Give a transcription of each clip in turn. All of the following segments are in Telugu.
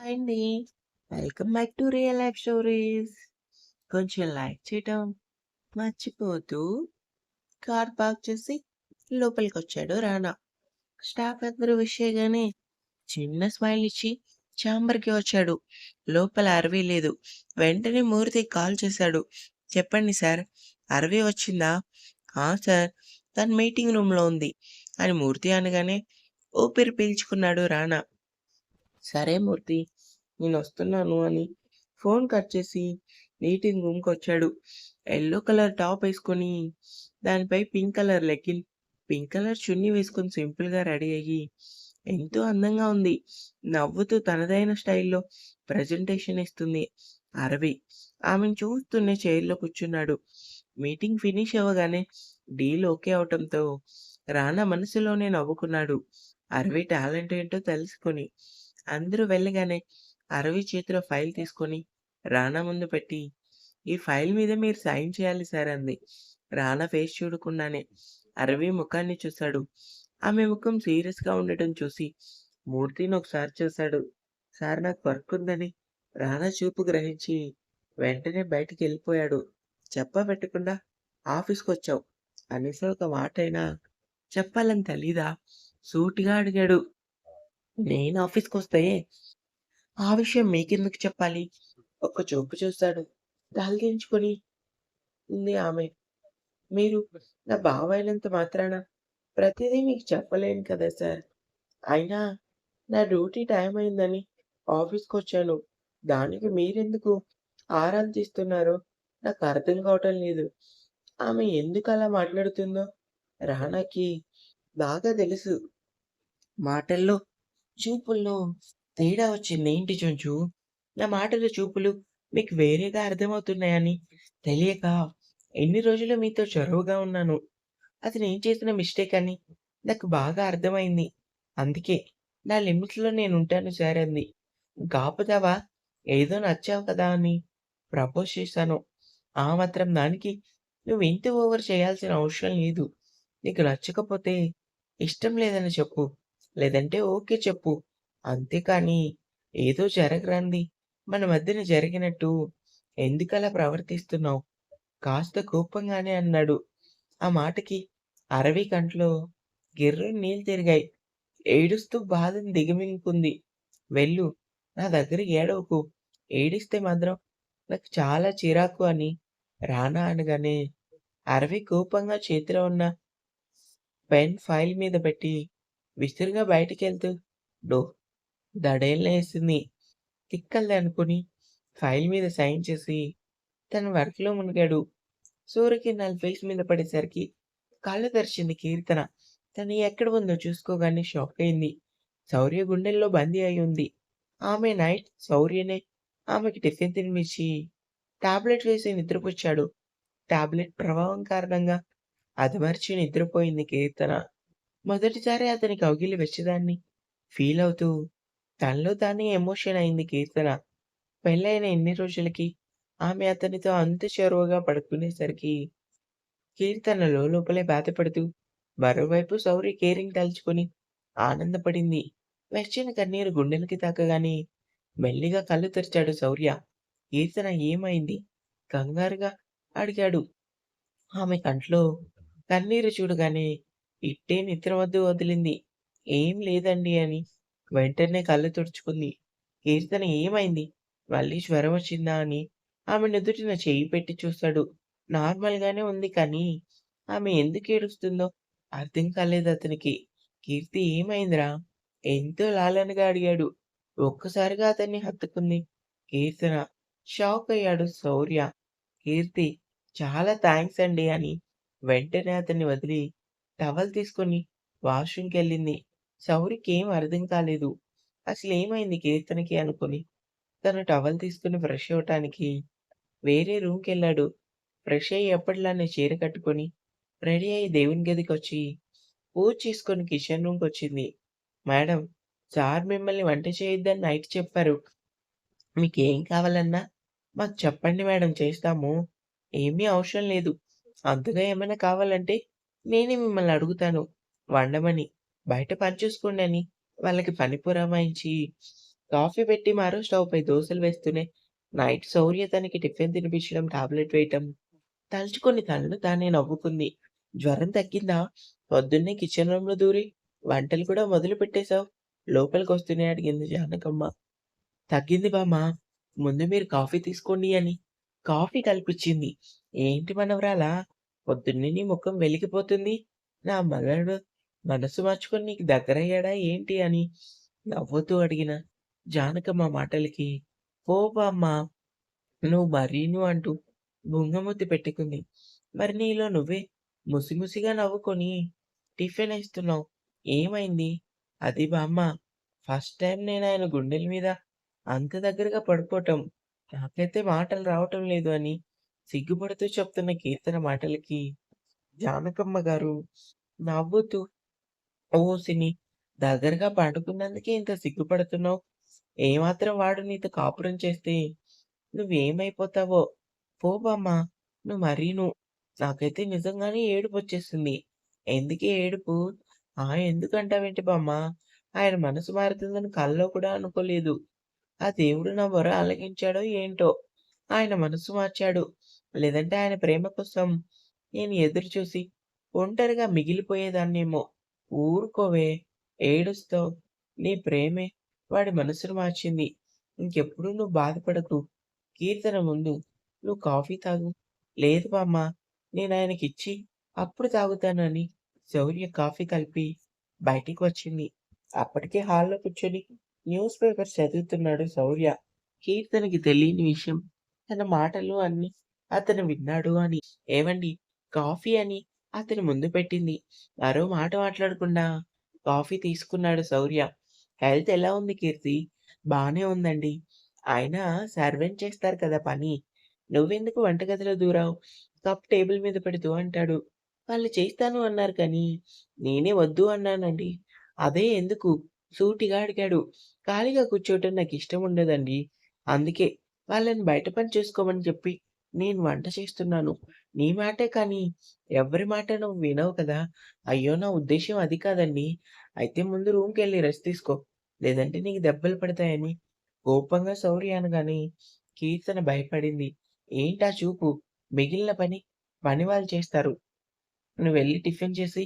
అండి. Welcome back to real life stories. కొంచెం లైక్ చేయటం మర్చిపోతూ కార్ పార్క్ చేసి లోపలికొచ్చాడు రానా. స్టాఫ్ అందరూ విష్ చేయగానే చిన్న స్మైల్ ఇచ్చి ఛాంబర్‌కి వచ్చాడు. లోపల అరవి లేదు. వెంటనే మూర్తికి కాల్ చేశాడు. చెప్పండి సార్, అరవి వచ్చిందా? ఆ సార్, తను మీటింగ్ రూమ్‌లో ఉంది అని మూర్తి అనగానే ఊపిరి పీల్చుకున్నాడు రానా. సరే మూర్తి, నేనొస్తున్నాను అని ఫోన్ కట్ చేసి మీటింగ్ రూమ్‌కొచ్చాడు. యెల్లో కలర్ టాప్ ఏసుకొని, దానిపై pink colour legging, pink colour chunni వేసుకొని సింపుల్‌గా రెడీ అయ్యి, ఎంతో అందంగా ఉంది. నవ్వుతూ తనదైన స్టైల్‌లో ప్రెజెంటేషన్ ఇస్తుంది అరవి. ఆమెను చూస్తూనే చైర్‌లో కూర్చున్నాడు. మీటింగ్ ఫినిష్ అవ్వగానే డీల్ ఓకే అవటంతో రానా మనసులోనే నవ్వుకున్నాడు. అరవి టాలెంట్ ఏంటో తెలుసుకొని. అందరూ వెళ్ళగానే అరవి చేతిలో ఫైల్ తీసుకొని రానా ముందు పెట్టి, "ఈ ఫైల్ మీద మీరు సైన్ చేయాలి సార్" అంది. రానా ఫేస్ చూడకుండానే అరవి ముఖాన్ని చూశాడు. ఆమె ముఖం సీరియస్‌గా ఉండటం చూసి మూర్తిని ఒకసారి చూశాడు. సార్, నాకు వర్క్ ఉందని రానా చూపు గ్రహించి వెంటనే బయటికెళ్ళిపోయాడు. చెప్పా పెట్టకుండా ఆఫీస్‌కొచ్చావు కనీసం ఒక మాటైనా చెప్పాలని తెలీదా? సూటిగా అడిగాడు. నేను ఆఫీస్‌కొస్తే ఆ విషయం మీకెందుకు చెప్పాలి? ఒక్క చూపు చూస్తాడు. తలదించుకొని ఉంది ఆమె. మీరు నా బావ అయినంత మాత్రాన ప్రతిదీ మీకు చెప్పలేను కదా సార్! అయినా నా డ్యూటీ టైం అయిందని ఆఫీస్‌కొచ్చాను. దానికి మీరెందుకు ఆరాలు తీస్తున్నారో నాకు అర్థం కావటం లేదు. ఆమె ఎందుకలా మాట్లాడుతుందో రానాకి బాగా తెలుసు. మాటల్లో, చూపుల్లో తేడా వచ్చింది. ఏంటి చెంచు? నా మాటలు, చూపులు మీకు వేరేగా అర్థమవుతున్నాయని తెలియక ఎన్ని రోజులు మీతో చొరవగా ఉన్నాను. అది నేను చేసిన మిస్టేక్ అని నాకు బాగా అర్థమైంది. అందుకే నా లిమిట్స్‌లో నేనుంటాను సార్ అంది. గాపదావా ఏదో నచ్చావు కదా అని ప్రపోజ్ చేశాను. ఆ మాత్రం దానికి నువ్వింత ఓవర్ చేయాల్సిన అవసరం లేదు. నీకు నచ్చకపోతే ఇష్టం లేదని చెప్పు. లేదంటే ఓకే చెప్పు. అంతేకానీ ఏదో జరగరానిది మన మధ్యన జరిగినట్టు ఎందుకలా ప్రవర్తిస్తున్నావు? కాస్త కోపంగానే అన్నాడు. ఆ మాటకి అరవి కంట్లో గిర్రున నీళ్ళు తిరిగాయి. ఏడుస్తూ బాధను దిగమింగుకుంది. వెళ్ళు, నా దగ్గర ఏడవకు. ఏడిస్తే మాత్రం నాకు చాలా చిరాకు అని రానా అనగానే అరవి కోపంగా చేతిలో ఉన్న పెన్ ఫైల్ మీద పెట్టి విసురుగా బయటికెళ్తూ డో దడేళ్ళేసింది. తిక్కలది అనుకుని ఫైల్ మీద సైన్ చేసి తన వర్క్‌లో మునిగాడు. సూర్యకిరణాలు ఫేస్ మీద పడేసరికి కళ్ళు తెరిచింది కీర్తన. తను ఎక్కడ ఉందో చూసుకోగానే షాకయింది. శౌర్య గుండెల్లో బందీ అయి ఉంది. ఆమె నైట్ శౌర్యనే ఆమెకి టిఫిన్ తినిపించి టాబ్లెట్ వేసి నిద్రపుచ్చాడు. టాబ్లెట్ ప్రభావం కారణంగా అదమర్చి నిద్రపోయింది కీర్తన. మొదటిసారి అతని కౌగిలి వెచ్చదాన్ని ఫీలవుతూ తనలో తానే ఎమోషన్ అయింది కీర్తన. పెళ్ళైన ఇన్ని రోజులకి ఆమె అతనితో అంత చొరవగా పడుకునేసరికి కీర్తన లోపలే బాధపడుతూ, మరోవైపు శౌర్య కేరింగ్ తలుచుకొని ఆనందపడింది. వెచ్చని కన్నీరు గుండెలకి తాకగానే మెల్లిగా కళ్ళు తెరిచాడు శౌర్య. కీర్తన ఏమైంది? కంగారుగా అడిగాడు. ఆమె కంట్లో కన్నీరు చూడగానే ఇట్టే నిద్ర వద్దు వదిలింది. ఏం లేదండి అని వెంటనే కళ్ళు తుడుచుకుంది. కీర్తన ఏమైంది? మళ్ళీ జ్వరం వచ్చిందా అని ఆమె నుదుటిన చెయ్యి పెట్టి చూశాడు. నార్మల్‌గానే ఉంది కానీ ఆమె ఎందుకు ఏడుస్తుందో అర్థం కాలేదతనికి. కీర్తి ఏమైందిరా? ఎంతో లాలనగా అడిగాడు. ఒక్కసారిగా అతన్ని హత్తుకుంది కీర్తన. షాక్ అయ్యాడు శౌర్య. కీర్తి చాలా థాంక్స్ అండి అని వెంటనే అతన్ని వదిలి టవల్ తీసుకొని వాష్‌రూమ్‌కెళ్ళింది. శౌర్యకేం అర్థం కాలేదు. అసలేమైంది కీర్తనకి అనుకుని తను టవల్ తీసుకొని ఫ్రెష్ అవ్వటానికి వేరే రూమ్‌కెళ్ళాడు. ఫ్రెష్ అయ్యి ఎప్పటిలానే చీర కట్టుకొని రెడీ అయ్యి దేవుని గదికొచ్చి పూజ చేసుకొని కిచెన్ రూమ్‌కొచ్చింది. మేడం, సార్ మిమ్మల్ని వంట చేయొద్దని నైట్ చెప్పారు. మీకేం కావాలన్నా మాకు చెప్పండి మేడం చేస్తాము. ఏమీ అవసరం లేదు. అంతగా ఏమైనా కావాలంటే నేనే మిమ్మల్ని అడుగుతాను వండమని. బయట పని చూసుకోండి అని వాళ్ళకి పని పురమాయించి కాఫీ పెట్టి మరో స్టవ్‌పై దోసలు వేస్తూనే నైట్ శౌర్య తనకి టిఫిన్ తినిపించడం, టాబ్లెట్ వేయటం తలుచుకొని తనలో తానే నవ్వుకుంది. జ్వరం తగ్గిందా? పొద్దున్నే కిచెన్ రూమ్‌లో దూరి వంటలు కూడా మొదలు పెట్టేశావు. లోపలికొస్తూనే అడిగింది జానకమ్మ. తగ్గింది బామ్మ. ముందు మీరు కాఫీ తీసుకోండి అని కాఫీ కల్పించింది. ఏంటి మనవరాలా? పొద్దున్నే నీ ముఖం వెలిగిపోతుంది. నా మనవడు మనసు మార్చుకొని నీకు దగ్గరయ్యాడా ఏంటి అని నవ్వుతూ అడిగిన జానకమ్మ మాటలకి, పో బామ్మ నువ్వు మరీను అంటూ బుంగమూతి పెట్టుకుంది. మరి నీలో నువ్వే ముసిముసిగా నవ్వుకొని టిఫినేస్తున్నావు. ఏమైంది? అది బామ్మ ఫస్ట్ టైమ్ నేనాయన గుండెల మీద అంత దగ్గరగా పడిపోవటం. నాకైతే మాటలు రావటం లేదు అని సిగ్గుపడుతూ చెప్తున్న కీర్తన మాటలకి జానకమ్మ గారు నవ్వుతూ ఓసిని దగ్గరగా పడుకున్నందుకే ఇంత సిగ్గుపడుతున్నావు. ఏమాత్రం వాడు నీతో కాపురం చేస్తే నువ్వేమైపోతావో. పో బామ్మ నువ్వు మరీను. నాకైతే నిజంగానే ఏడుపొచ్చేసింది. ఎందుకే ఏడుపు? ఎందుకంటావేంటి బామ్మ? ఆయన మనసు మారుతుందని కల్లో కూడా అనుకోలేదు. ఆ దేవుడు నా మొర ఆలకించాడో ఏంటో! ఆయన మనసు మార్చాడు. లేదంటే ఆయన ప్రేమ కోసం నేను ఎదురు చూసి ఒంటరిగా మిగిలిపోయేదాన్నేమో. ఊరుకోవే! ఏడుస్తావు. నీ ప్రేమే వాడి మనసును మార్చింది. ఇంకెప్పుడు నువ్వు బాధపడకు. కీర్తన ముందు నువ్వు కాఫీ తాగు. లేదు బామ్మ నేనాయనకిచ్చి అప్పుడు తాగుతాను అని శౌర్య కాఫీ కలిపి బయటికి వచ్చింది. అప్పటికే హాల్‌లో కూర్చొని న్యూస్ పేపర్ చదువుతున్నాడు శౌర్య. కీర్తనకి తెలియని విషయం తన మాటలు అన్నీ అతను విన్నాడు అని. ఏవండీ కాఫీ అని అతని ముందు పెట్టింది. మరో మాట మాట్లాడకుండా కాఫీ తీసుకున్నాడు శౌర్య. హెల్త్ ఎలా ఉంది కీర్తి? బానే ఉందండి. అయినా సర్వెంట్ చేస్తారు కదా పని. నువ్వెందుకు వంటగదిలో దూరావు? కప్ టేబుల్ మీద పెడుతూ అంటాడు. వాళ్ళు చేస్తాను అన్నారు కానీ, నేనే వద్దు అన్నానండి. అదే ఎందుకు? సూటిగా అడిగాడు. ఖాళీగా కూర్చోవటం నాకిష్టం ఉండదండి. అందుకే వాళ్ళని బయట పని చూసుకోమని చెప్పి నేను వంట చేస్తున్నాను. నీ మాటే కానీ ఎవ్వరి మాట నువ్వు వినవు కదా! అయ్యో! నా ఉద్దేశ్యం అది కాదండి. అయితే ముందు రూమ్‌కెళ్ళి రెస్ట్ తీసుకో. లేదంటే నీకు దెబ్బలు పడతాయని కోపంగా శౌర్య అనగానే కీర్తన భయపడింది. ఏంటా చూపు? మిగిలిన పని పనివాళ్ళు చేస్తారు. నువ్వెళ్లి టిఫిన్ చేసి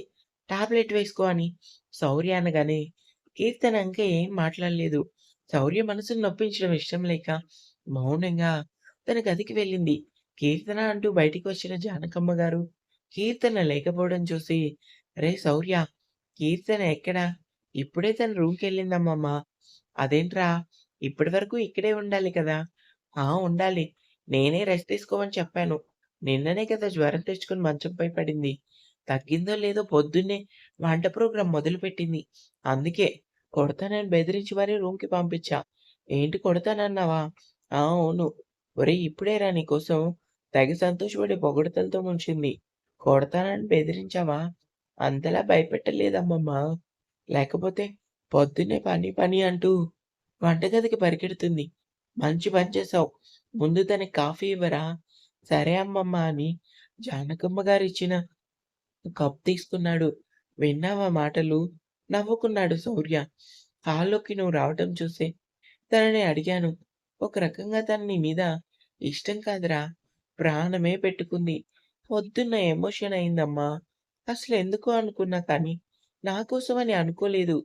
టాబ్లెట్ వేసుకో అని శౌర్య అనగానే కీర్తన ఇంకా ఏం మాట్లాడలేదు. శౌర్య మనసుని నొప్పించడం ఇష్టం లేక మౌనంగా తన గదికి వెళ్ళింది. కీర్తన అంటూ బయటికి వచ్చిన జానకమ్మ గారు కీర్తన లేకపోవడం చూసి "రేయ్ శౌర్య! కీర్తన ఎక్కడా? ఇప్పుడే తన రూమ్‌కెళ్ళిందమ్మమ్మ." "అదేంట్రా? ఇప్పటి వరకు ఇక్కడే ఉండాలి కదా!" ఉండాలి. నేనే రెస్ట్ తీసుకోమని చెప్పాను. నిన్ననే కదా జ్వరం తెచ్చుకొని మంచంపై పడింది. తగ్గిందో లేదో పొద్దున్నే వంట ప్రోగ్రామ్ మొదలుపెట్టింది. అందుకే కొడతానని బెదిరించి మరీ రూమ్‌కి పంపించా. ఏంటి కొడతానన్నావా? అవును. ఒరేయ్! ఇప్పుడేరా నీకోసం తెగ సంతోషపడి పొగడ్తలతో ముంచింది. కొడతానని బెదిరించావా? అంతలా భయపెట్టలేదమ్మమ్మ. లేకపోతే పొద్దున్నే పని పని అంటూ వంటగదికి పరిగెడుతుంది. మంచి పని చేశావు. ముందు తనకి కాఫీ ఇవ్వరా? సరే అమ్మమ్మ అని జానకమ్మ గారిచ్చిన కప్ తీసుకున్నాడు. విన్నావా మాటలు? నవ్వుకున్నాడు శౌర్య. హాల్లోకి నువ్వు రావటం చూసి తనని అడిగాను. ఒక రకంగా తను నీ మీద ఇష్టం కాదురా. ప్రాణమే పెట్టుకుంది. పొద్దున్న ఎమోషన్ అయిందమ్మా. అసలెందుకో అనుకున్నా కానీ, నా కోసమని అనుకోలేదు.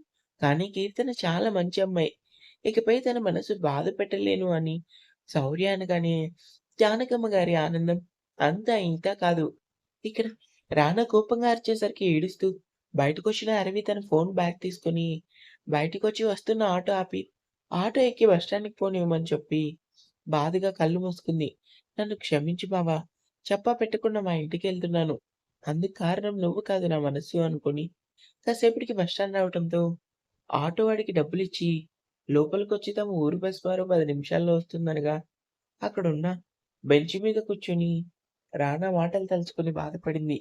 కానీ కీర్తన చాలా మంచి అమ్మాయి. ఇకపై తన మనసు బాధ పెట్టలేను అని శౌర్య అనగానే జానకమ్మ గారి ఆనందం అంతా ఇంతా కాదు. ఇక్కడ రానా కోపంగా అరిచేసరికి ఏడుస్తూ బయటకొచ్చిన అరవి తన ఫోన్ బ్యాగ్ తీసుకొని బయటికొచ్చి వస్తున్న ఆటో ఆపి, ఆటో ఎక్కి బస్ స్టాండ్‌కి పోనివ్వమని చెప్పి బాధగా కళ్ళు మూసుకుంది. నన్ను క్షమించు బావ. చెప్పా పెట్టకుండా మా ఇంటికెళ్తున్నాను. అందుకు కారణం నువ్వు కాదు నా మనసు అనుకోని కాసేపటికి బస్ స్టాండ్ రావటంతో ఆటో వాడికి డబ్బులిచ్చి లోపలికొచ్చి తమ ఊరు బస్ మరో 10 నిమిషాల్లో వస్తుందనగా అక్కడున్న బెంచ్ మీద కూర్చొని రానా మాటలు తలుచుకొని బాధపడింది.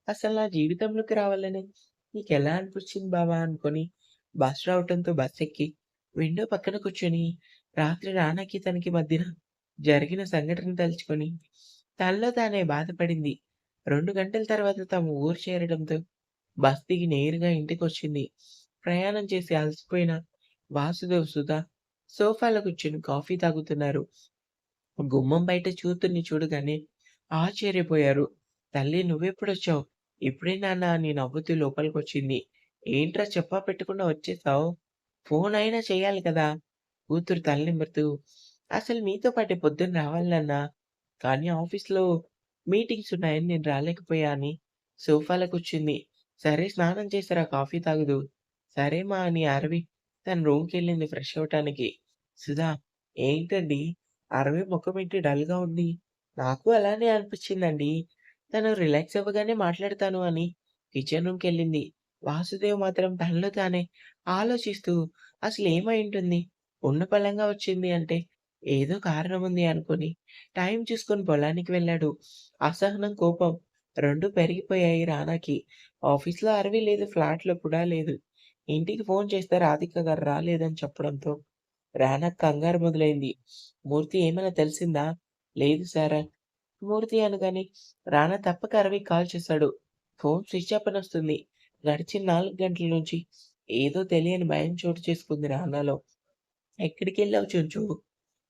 అసలు నా జీవితంలోకి రావాలని నీకెలా అనిపించింది బావ అనుకోని బస్ రావటంతో బస్ ఎక్కి విండో పక్కన కూర్చొని రాత్రి రానాకి తనకి మధ్యన జరిగిన సంఘటన తలుచుకొని తనలో తానే బాధపడింది. 2 గంటల తర్వాత తమ ఊరు చేరడంతో బస్ దిగి నేరుగా ఇంటికొచ్చింది. ప్రయాణం చేసి అలసిపోయిన వాసుదేవ్, సుధ సోఫాలో కూర్చొని కాఫీ తాగుతున్నారు. గుమ్మం బయట చూతుని చూడగానే ఆశ్చర్యపోయారు. "తల్లి నువ్వెప్పుడొచ్చావు?" "ఇప్పుడే నాన్న" అని నవ్వుతూ లోపలికొచ్చింది. "ఏంట్రా చెప్పా పెట్టకుండా వచ్చేసావు? ఫోన్ అయినా చేయాలి కదా!" కూతురు తల నిమురుతూ, "అసలు నీతో పాటే పొద్దున్న రావాలి నాన్న. కానీ ఆఫీస్‌లో మీటింగ్స్ ఉన్నాయని నేను రాలేకపోయా" అని సోఫాలో కూర్చుంది. "సరే స్నానం చేసిరా కాఫీ తాగుదువు." "సరే మా" అని అరవి తన రూమ్‌కెళ్ళింది ఫ్రెష్ అవ్వటానికి. సుధా, ఏంటండి అరవి మొఖమేంటి డల్‌గా ఉంది? నాకు అలానే అనిపిచ్చిందండి. తను రిలాక్స్ అవ్వగానే మాట్లాడతాను అని కిచెన్ రూమ్‌కెళ్ళింది. వాసుదేవ్ మాత్రం తనలో తానే ఆలోచిస్తూ అసలేమైయుంటుంది? ఉన్న పళంగా వచ్చింది అంటే ఏదో కారణం ఉంది అనుకోని టైం చూసుకొని పొలానికి వెళ్ళాడు. అసహనం, కోపం 2 పెరిగిపోయాయి రానాకి. ఆఫీస్‌లో అరవి లేదు, ఫ్లాట్‌లో కూడా లేదు. ఇంటికి ఫోన్ చేస్తే రాధిక గారు రాలేదని చెప్పడంతో రానాకి కంగారు మొదలైంది. మూర్తి ఏమైనా తెలిసిందా? లేదు సార్. మూర్తి అనగానే రానా తప్పక రవికి కాల్ చేశాడు. ఫోన్ స్విచ్ ఆఫ్ అనొస్తుంది. గడిచిన 4 గంటల నుంచి ఏదో తెలియని భయం చోటు చేసుకుంది రానాలో. ఎక్కడికెళ్ళావు చుంచు?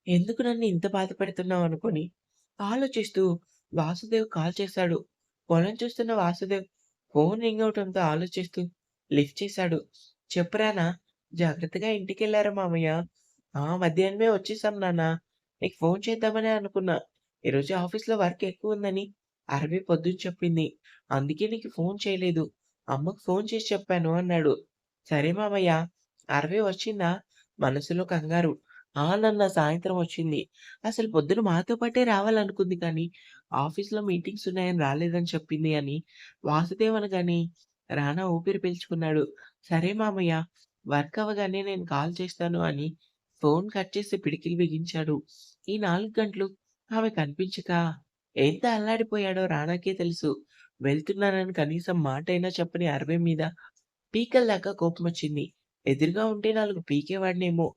ఎందుకు నన్ను ఇంత బాధపెడుతున్నావు అనుకోని ఆలోచిస్తూ వాసుదేవ్ కాల్ చేశాడు. పొలం చూస్తున్న వాసుదేవ్ ఫోన్ రింగ్ అవటంతో ఆలోచిస్తూ లిఫ్ట్ చేశాడు. చెప్పు రానా? జాగ్రత్తగా ఇంటికెళ్లారా మామయ్య? ఆ! మధ్యాహ్నమే వచ్చేసాం నాన్న. నీకు ఫోన్ చేద్దామనే అనుకున్నా. ఈరోజు ఆఫీస్‌లో వర్క్ ఎక్కువుందని అరవి పొద్దున చెప్పింది. అందుకే నీకు ఫోన్ చేయలేదు. అమ్మకు ఫోన్ చేసి చెప్పాను అన్నాడు. సరే మామయ్య. అరవి వచ్చిందా? మనసులో కంగారు. ఆ! నాన్న సాయంత్రం వచ్చింది. అసలు పొద్దున మాతో పాటే రావాలనుకుంది కానీ, ఆఫీస్‌లో మీటింగ్స్ ఉన్నాయని రాలేదని చెప్పింది అని వాసుదేవ్ అనగానే రానా ఊపిరి పీల్చుకున్నాడు. సరే మామయ్య, వర్క్ అవ్వగానే నేను కాల్ చేస్తాను అని ఫోన్ కట్ చేసి పిడికిలి బిగించాడు. ఈ 4 గంటలు ఆమె కనిపించక ఎంత అల్లాడిపోయాడో రానాకే తెలుసు. వెళ్తున్నానని కనీసం మాటైనా చెప్పని అరవి మీద పీకల దాకా కోపమొచ్చింది. ఎదురుగా ఉంటే 4 పీకేవాడినేమో.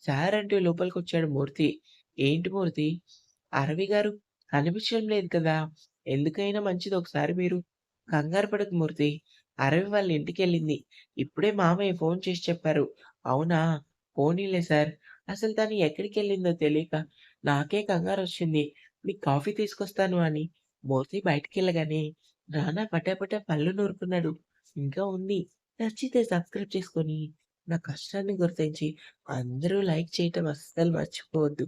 సార్ అంటూ లోపలికొచ్చాడు మూర్తి. ఏంటి మూర్తి? అరవి గారు కనిపించడం లేదు కదా! ఎందుకైనా మంచిది ఒకసారి మీరు కంగారు పడకు మూర్తి. అరవి వాళ్ళ ఇంటికెళ్ళింది. ఇప్పుడే మామయ్య ఫోన్ చేసి చెప్పారు. అవునా? పోనీలే సార్. అసలు తను ఎక్కడికెళ్ళిందో తెలియక నాకే కంగారొచ్చింది. మీకు కాఫీ తీసుకొస్తాను అని మూర్తి బయటికెళ్ళగానే రానా పటాపటా పళ్ళు నూరుకున్నాడు. ఇంకా ఉంది. నచ్చితే సబ్స్క్రైబ్ చేసుకొని, నా కష్టాన్ని గుర్తించి అందరూ లైక్ చేయటం అస్సలు మర్చిపోవద్దు.